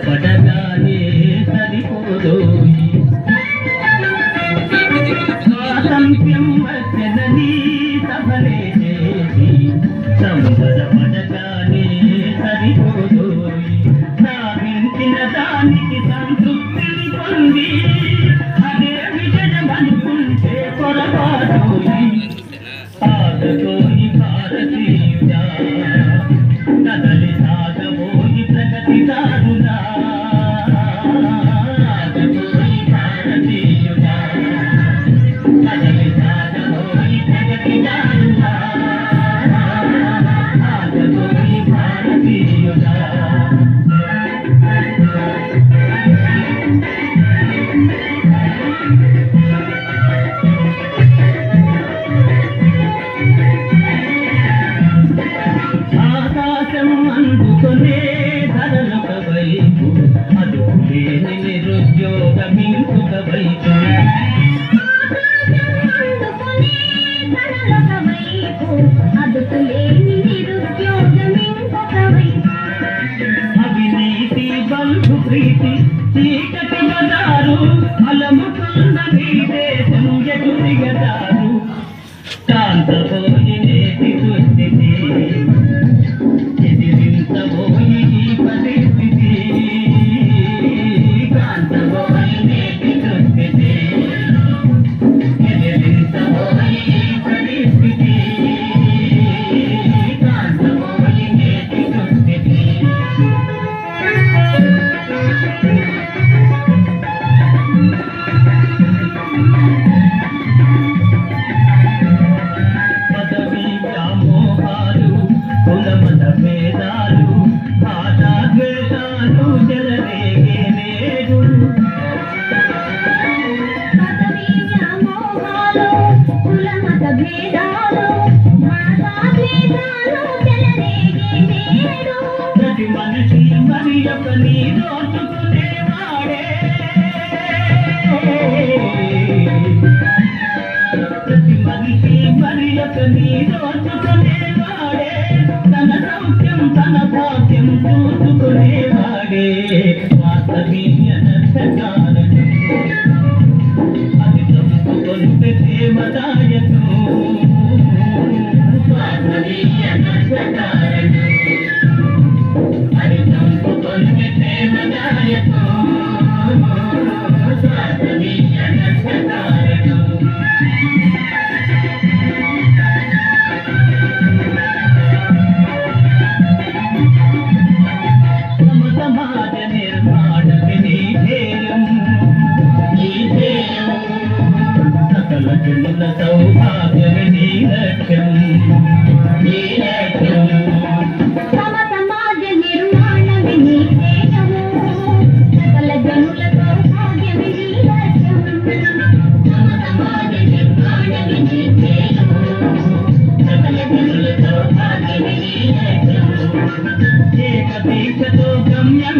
పడగానే సరిపోదు స్వాతంత్ర్యం వచ్చదని సభలే చేసి సంబరపడగానే సరిపోదు సాధించిన దానికి సంతృప్తిని పొంది అదే విజయం అనుకుంటే పొరపాటు ఆగతోని భారతీయుడా కదలి సాగబోయి ప్రగతిదారుడా ఆగతోని భారతీయుడా కదలి సాగబోయి ప్రగతిదారుడా ఆగతోని భారతీయుడా అందుకునే ధరలొక వైపు అదుపులేని నిరుద్యోగం ఇంకొక వైపు అవినీతి బంధు ప్రీతి చీకటి బజారు అలముకున్న నీ దేశం ఎటు దిగదారు కాంతపోయి నేటి దుస్థితి ప్రతి మనిషి మరి ఒక నీ దోచుకునేవాడే ప్రతి మనిషి మరి ఒక నీ దోచుకునేవాడే తన సౌఖ్యం తన భాగ్యం చూసుకునేవాడే వాస్తవీయ నష్టకారణం అది చదువుకొంటే ప్రేమదాయకం వాస్తవీయ నష్టకారణం అది చదువుకొంటే ప్రేమదాయకం వాస్తవీయ నష్టకారణం సమాజ నిర్మాణమే నీ ధ్యేయం సకల జనుల సౌభాగ్యమే నీ లక్ష్యం సమాజ నిర్మాణమే నీ ధ్యేయం సకల జనుల సౌభాగ్యమే నీ లక్ష్యం సమాజ నిర్మాణమే నీ ధ్యేయం సకల జనుల సౌభాగ్యమే నీ లక్ష్యం ఏక దీక్షతో గమ్యం